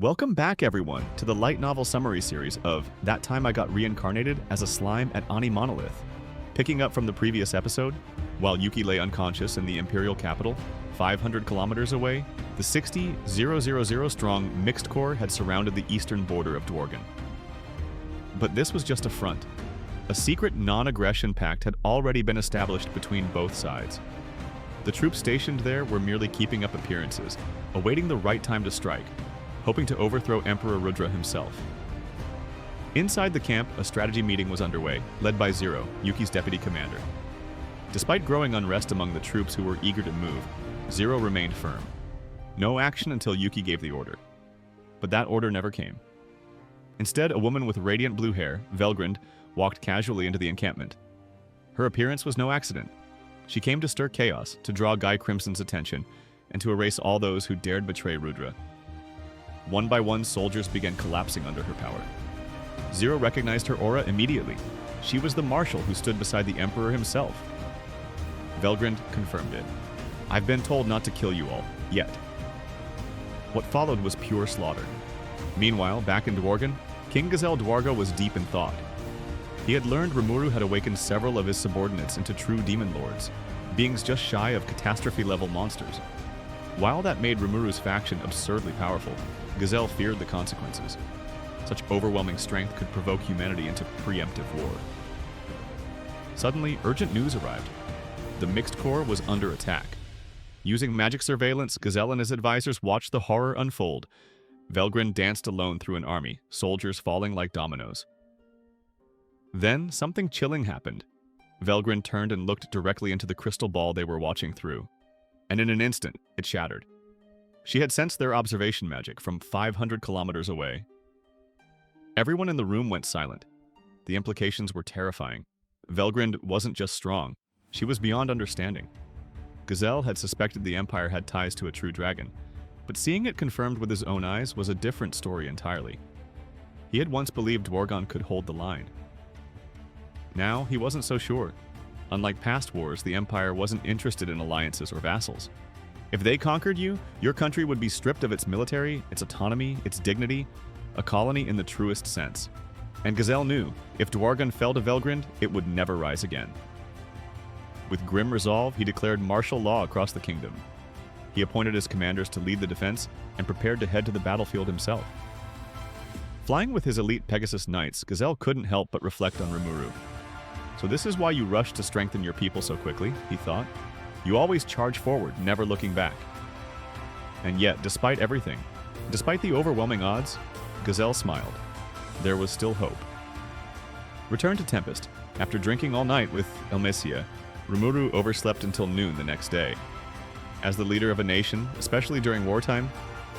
Welcome back, everyone, to the light novel summary series of That Time I Got Reincarnated as a Slime at AniMonolith. Picking up from the previous episode, while Yuki lay unconscious in the Imperial capital, 500 kilometers away, the 60,000 strong Mixed Corps had surrounded the eastern border of Dworgen. But this was just a front. A secret non-aggression pact had already been established between both sides. The troops stationed there were merely keeping up appearances, awaiting the right time to strike, hoping to overthrow Emperor Rudra himself. Inside the camp, a strategy meeting was underway, led by Zero, Yuki's deputy commander. Despite growing unrest among the troops who were eager to move, Zero remained firm. No action until Yuki gave the order. But that order never came. Instead, a woman with radiant blue hair, Velgrynd, walked casually into the encampment. Her appearance was no accident. She came to stir chaos, to draw Guy Crimson's attention, and to erase all those who dared betray Rudra. One by one, soldiers began collapsing under her power. Zero recognized her aura immediately. She was the marshal who stood beside the Emperor himself. Velgrynd confirmed it. I've been told not to kill you all, yet. What followed was pure slaughter. Meanwhile, back in Dworgen, King Gazelle Dwarga was deep in thought. He had learned Rimuru had awakened several of his subordinates into true demon lords, beings just shy of catastrophe-level monsters. While that made Rimuru's faction absurdly powerful, Gazelle feared the consequences. Such overwhelming strength could provoke humanity into preemptive war. Suddenly, urgent news arrived. The Mixed Corps was under attack. Using magic surveillance, Gazelle and his advisors watched the horror unfold. Velgrynd danced alone through an army, soldiers falling like dominoes. Then, something chilling happened. Velgrynd turned and looked directly into the crystal ball they were watching through. And in an instant, it shattered. She had sensed their observation magic from 500 kilometers away. Everyone in the room went silent. The implications were terrifying. Velgrynd wasn't just strong, she was beyond understanding. Gazelle had suspected the Empire had ties to a true dragon, but seeing it confirmed with his own eyes was a different story entirely. He had once believed Dworgen could hold the line. Now, he wasn't so sure. Unlike past wars, the Empire wasn't interested in alliances or vassals. If they conquered you, your country would be stripped of its military, its autonomy, its dignity, a colony in the truest sense. And Gazelle knew, if Dworgen fell to Velgrynd, it would never rise again. With grim resolve, he declared martial law across the kingdom. He appointed his commanders to lead the defense and prepared to head to the battlefield himself. Flying with his elite Pegasus knights, Gazelle couldn't help but reflect on Rimuru. So this is why you rushed to strengthen your people so quickly, he thought. You always charge forward, never looking back. And yet, despite everything, despite the overwhelming odds, Gazelle smiled. There was still hope. Returned to Tempest. After drinking all night with Elmesia, Rimuru overslept until noon the next day. As the leader of a nation, especially during wartime,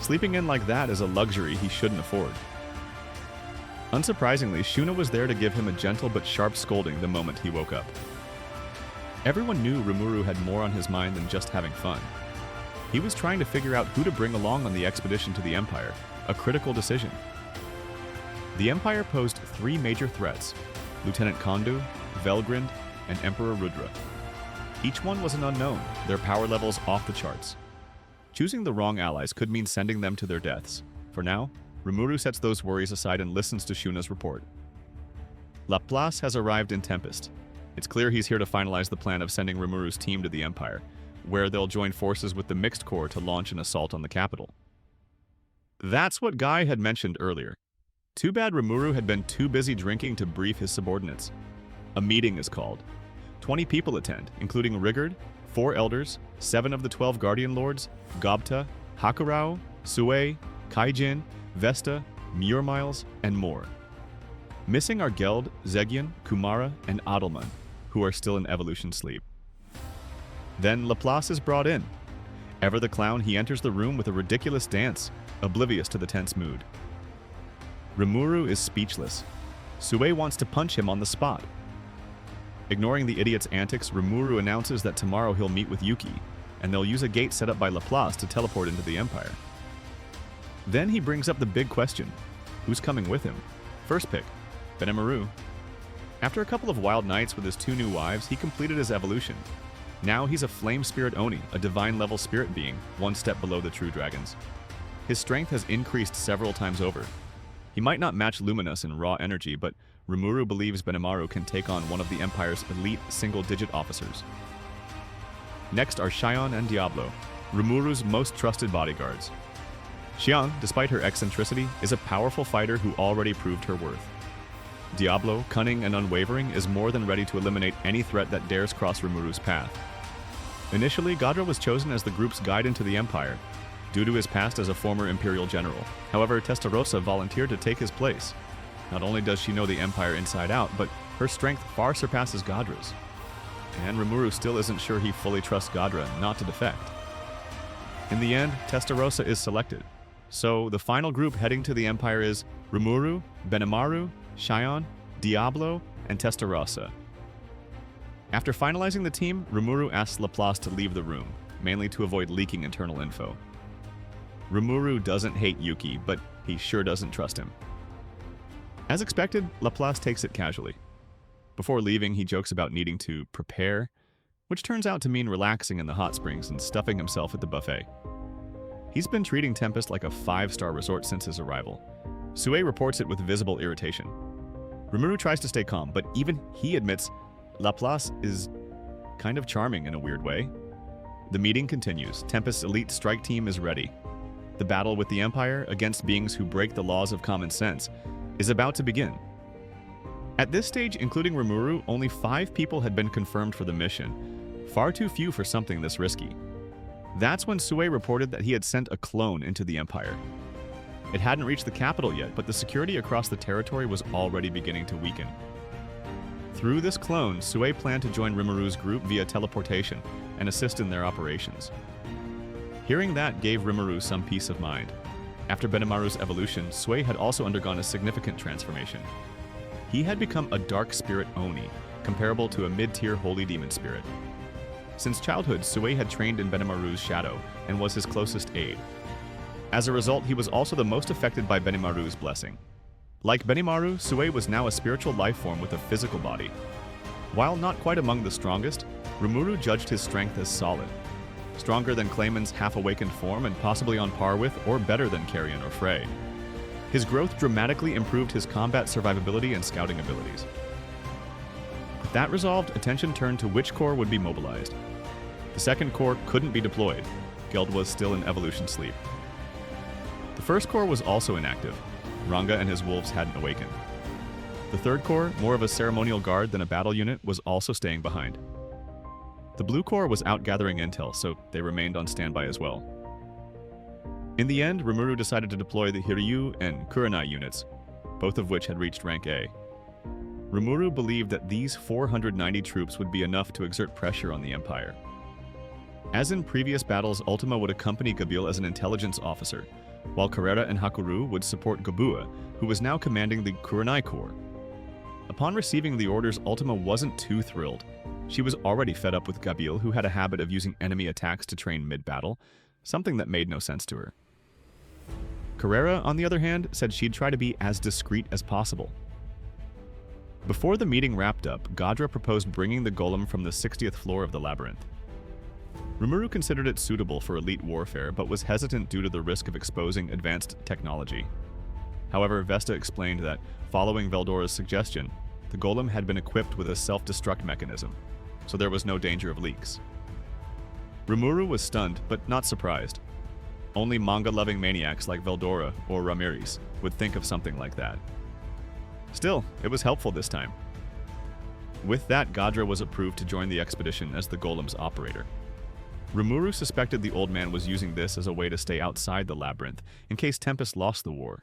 sleeping in like that is a luxury he shouldn't afford. Unsurprisingly, Shuna was there to give him a gentle but sharp scolding the moment he woke up. Everyone knew Rimuru had more on his mind than just having fun. He was trying to figure out who to bring along on the expedition to the Empire, a critical decision. The Empire posed three major threats: Lieutenant Kondu, Velgrynd, and Emperor Rudra. Each one was an unknown, their power levels off the charts. Choosing the wrong allies could mean sending them to their deaths. For now, Rimuru sets those worries aside and listens to Shuna's report. Laplace has arrived in Tempest. It's clear he's here to finalize the plan of sending Rimuru's team to the Empire, where they'll join forces with the Mixed Corps to launch an assault on the capital. That's what Guy had mentioned earlier. Too bad Rimuru had been too busy drinking to brief his subordinates. A meeting is called. 20 people attend, including Rigurd, 4 elders, 7 of the 12 Guardian Lords, Gobta, Hakurao, Sue, Kaijin, Vesta, Murmiles, and more. Missing are Geld, Zegion, Kumara, and Adelman, who are still in evolution sleep. Then Laplace is brought in. Ever the clown, he enters the room with a ridiculous dance, oblivious to the tense mood. Rimuru is speechless. Sue wants to punch him on the spot. Ignoring the idiot's antics, Rimuru announces that tomorrow he'll meet with Yuki, and they'll use a gate set up by Laplace to teleport into the Empire. Then he brings up the big question: who's coming with him? First pick, Benemaru. After a couple of wild nights with his 2 new wives, he completed his evolution. Now he's a flame spirit Oni, a divine level spirit being, 1 step below the true dragons. His strength has increased several times over. He might not match Luminous in raw energy, but Rimuru believes Benimaru can take on one of the Empire's elite single-digit officers. Next are Xion and Diablo, Rimuru's most trusted bodyguards. Xion, despite her eccentricity, is a powerful fighter who already proved her worth. Diablo, cunning and unwavering, is more than ready to eliminate any threat that dares cross Rimuru's path. Initially, Gadra was chosen as the group's guide into the Empire, due to his past as a former Imperial general. However, Testarossa volunteered to take his place. Not only does she know the Empire inside out, but her strength far surpasses Gadra's. And Rimuru still isn't sure he fully trusts Gadra not to defect. In the end, Testarossa is selected. So, the final group heading to the Empire is Rimuru, Benimaru, Xion, Diablo, and Testarossa. After finalizing the team, Rimuru asks Laplace to leave the room, mainly to avoid leaking internal info. Rimuru doesn't hate Yuki, but he sure doesn't trust him. As expected, Laplace takes it casually. Before leaving, he jokes about needing to prepare, which turns out to mean relaxing in the hot springs and stuffing himself at the buffet. He's been treating Tempest like a 5-star resort since his arrival. Sue reports it with visible irritation. Rimuru tries to stay calm, but even he admits Laplace is kind of charming in a weird way. The meeting continues. Tempest's elite strike team is ready. The battle with the Empire against beings who break the laws of common sense is about to begin. At this stage, including Rimuru, only 5 people had been confirmed for the mission, far too few for something this risky. That's when Sue reported that he had sent a clone into the Empire. It hadn't reached the capital yet, but the security across the territory was already beginning to weaken. Through this clone, Sue planned to join Rimuru's group via teleportation and assist in their operations. Hearing that gave Rimuru some peace of mind. After Benimaru's evolution, Sue had also undergone a significant transformation. He had become a dark spirit Oni, comparable to a mid-tier holy demon spirit. Since childhood, Sue had trained in Benimaru's shadow and was his closest aide. As a result, he was also the most affected by Benimaru's blessing. Like Benimaru, Sue was now a spiritual life form with a physical body. While not quite among the strongest, Rimuru judged his strength as solid. Stronger than Clayman's half-awakened form and possibly on par with or better than Carrion or Frey. His growth dramatically improved his combat survivability and scouting abilities. With that resolved, attention turned to which corps would be mobilized. The second corps couldn't be deployed. Geld was still in evolution sleep. The first corps was also inactive. Ranga and his wolves hadn't awakened. The third corps, more of a ceremonial guard than a battle unit, was also staying behind. The blue corps was out gathering intel, so they remained on standby as well. In the end, Rimuru decided to deploy the Hiryu and Kurenai units, both of which had reached rank A. Rimuru believed that these 490 troops would be enough to exert pressure on the Empire. As in previous battles, Ultima would accompany Gabil as an intelligence officer, while Carrera and Hakuru would support Gabua, who was now commanding the Kurenai Corps. Upon receiving the orders, Ultima wasn't too thrilled. She was already fed up with Gabil, who had a habit of using enemy attacks to train mid-battle, something that made no sense to her. Carrera, on the other hand, said she'd try to be as discreet as possible. Before the meeting wrapped up, Gadra proposed bringing the golem from the 60th floor of the labyrinth. Rimuru considered it suitable for elite warfare, but was hesitant due to the risk of exposing advanced technology. However, Vesta explained that, following Veldora's suggestion, the golem had been equipped with a self-destruct mechanism, so there was no danger of leaks. Rimuru was stunned, but not surprised. Only manga-loving maniacs like Veldora or Ramirez would think of something like that. Still, it was helpful this time. With that, Gadra was approved to join the expedition as the golem's operator. Rimuru suspected the old man was using this as a way to stay outside the labyrinth in case Tempest lost the war.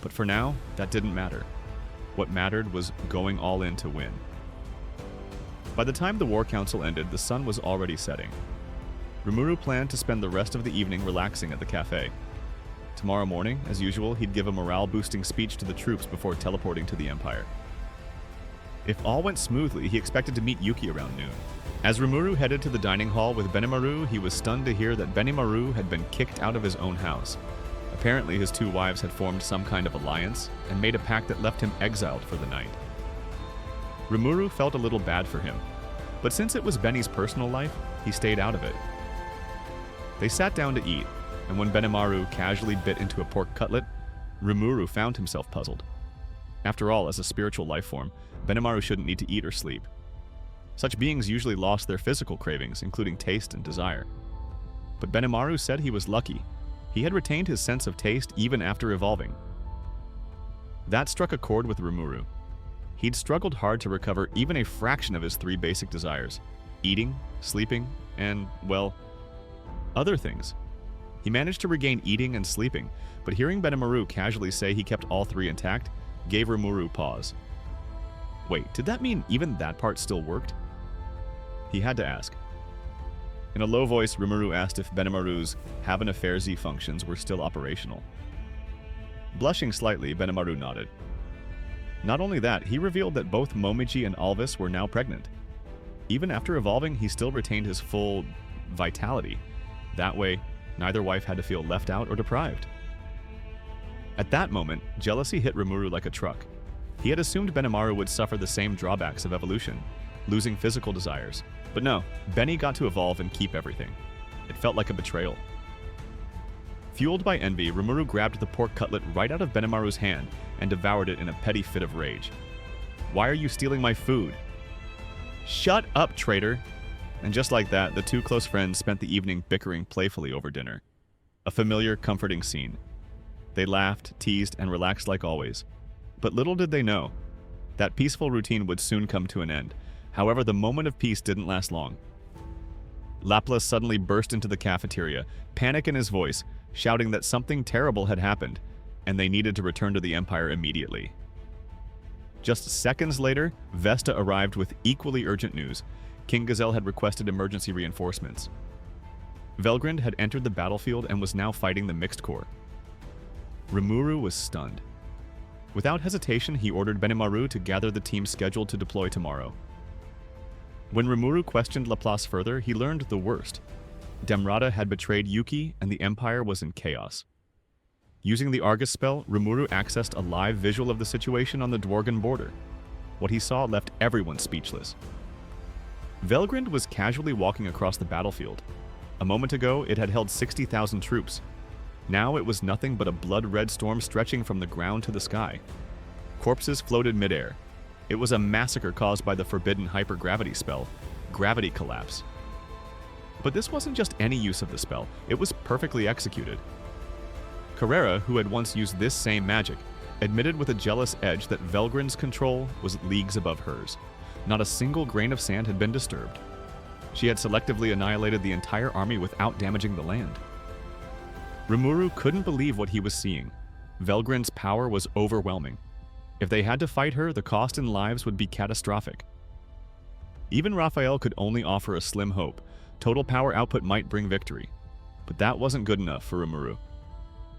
But for now, that didn't matter. What mattered was going all in to win. By the time the War Council ended, the sun was already setting. Rimuru planned to spend the rest of the evening relaxing at the cafe. Tomorrow morning, as usual, he'd give a morale-boosting speech to the troops before teleporting to the Empire. If all went smoothly, he expected to meet Yuki around noon. As Rimuru headed to the dining hall with Benimaru, he was stunned to hear that Benimaru had been kicked out of his own house. Apparently, his 2 wives had formed some kind of alliance and made a pact that left him exiled for the night. Rimuru felt a little bad for him, but since it was Benny's personal life, he stayed out of it. They sat down to eat, and when Benimaru casually bit into a pork cutlet, Rimuru found himself puzzled. After all, as a spiritual life form, Benimaru shouldn't need to eat or sleep. Such beings usually lost their physical cravings, including taste and desire. But Benimaru said he was lucky. He had retained his sense of taste even after evolving. That struck a chord with Rimuru. He'd struggled hard to recover even a fraction of his 3 basic desires: eating, sleeping, and, well, other things. He managed to regain eating and sleeping, but hearing Benimaru casually say he kept all 3 intact gave Rimuru pause. Wait, did that mean even that part still worked? He had to ask. In a low voice, Rimuru asked if Benimaru's have an affair Z functions were still operational. Blushing slightly, Benimaru nodded. Not only that, he revealed that both Momiji and Alvis were now pregnant. Even after evolving, he still retained his full vitality. That way, neither wife had to feel left out or deprived. At that moment, jealousy hit Rimuru like a truck. He had assumed Benimaru would suffer the same drawbacks of evolution, losing physical desires. But no, Benny got to evolve and keep everything. It felt like a betrayal. Fueled by envy, Rimuru grabbed the pork cutlet right out of Benimaru's hand and devoured it in a petty fit of rage. Why are you stealing my food? Shut up, traitor! And just like that, the 2 close friends spent the evening bickering playfully over dinner. A familiar, comforting scene. They laughed, teased, and relaxed like always. But little did they know, that peaceful routine would soon come to an end. However, the moment of peace didn't last long. Laplace suddenly burst into the cafeteria, panic in his voice, shouting that something terrible had happened, and they needed to return to the Empire immediately. Just seconds later, Vesta arrived with equally urgent news. King Gazelle had requested emergency reinforcements. Velgrynd had entered the battlefield and was now fighting the Mixed Corps. Rimuru was stunned. Without hesitation, he ordered Benimaru to gather the team scheduled to deploy tomorrow. When Rimuru questioned Laplace further, he learned the worst. Demrata had betrayed Yuki, and the Empire was in chaos. Using the Argus spell, Rimuru accessed a live visual of the situation on the Dworgen border. What he saw left everyone speechless. Velgrynd was casually walking across the battlefield. A moment ago, it had held 60,000 troops. Now it was nothing but a blood-red storm stretching from the ground to the sky. Corpses floated midair. It was a massacre caused by the forbidden hypergravity spell, Gravity Collapse. But this wasn't just any use of the spell, it was perfectly executed. Carrera, who had once used this same magic, admitted with a jealous edge that Velgrynd's control was leagues above hers. Not a single grain of sand had been disturbed. She had selectively annihilated the entire army without damaging the land. Rimuru couldn't believe what he was seeing. Velgrynd's power was overwhelming. If they had to fight her, the cost in lives would be catastrophic. Even Raphael could only offer a slim hope. Total power output might bring victory. But that wasn't good enough for Rimuru.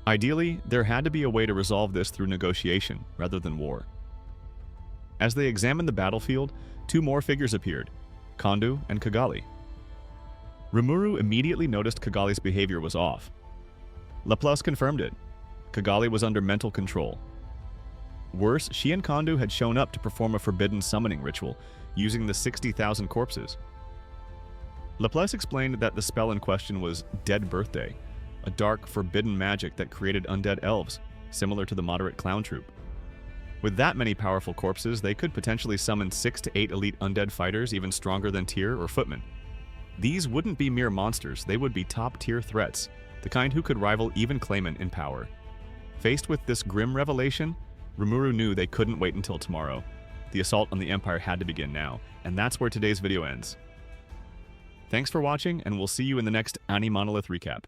Ideally, there had to be a way to resolve this through negotiation rather than war. As they examined the battlefield, 2 more figures appeared, Kondu and Kigali. Rimuru immediately noticed Kigali's behavior was off. Laplace confirmed it. Kigali was under mental control. Worse, she and Kondu had shown up to perform a forbidden summoning ritual, using the 60,000 corpses. Laplace explained that the spell in question was Dead Birthday, a dark, forbidden magic that created undead elves, similar to the moderate clown troupe. With that many powerful corpses, they could potentially summon 6 to 8 elite undead fighters even stronger than Tyr or Footman. These wouldn't be mere monsters, they would be top-tier threats, the kind who could rival even Clayman in power. Faced with this grim revelation, Rimuru knew they couldn't wait until tomorrow. The assault on the Empire had to begin now, and that's where today's video ends. Thanks for watching, and we'll see you in the next AniMonolith recap.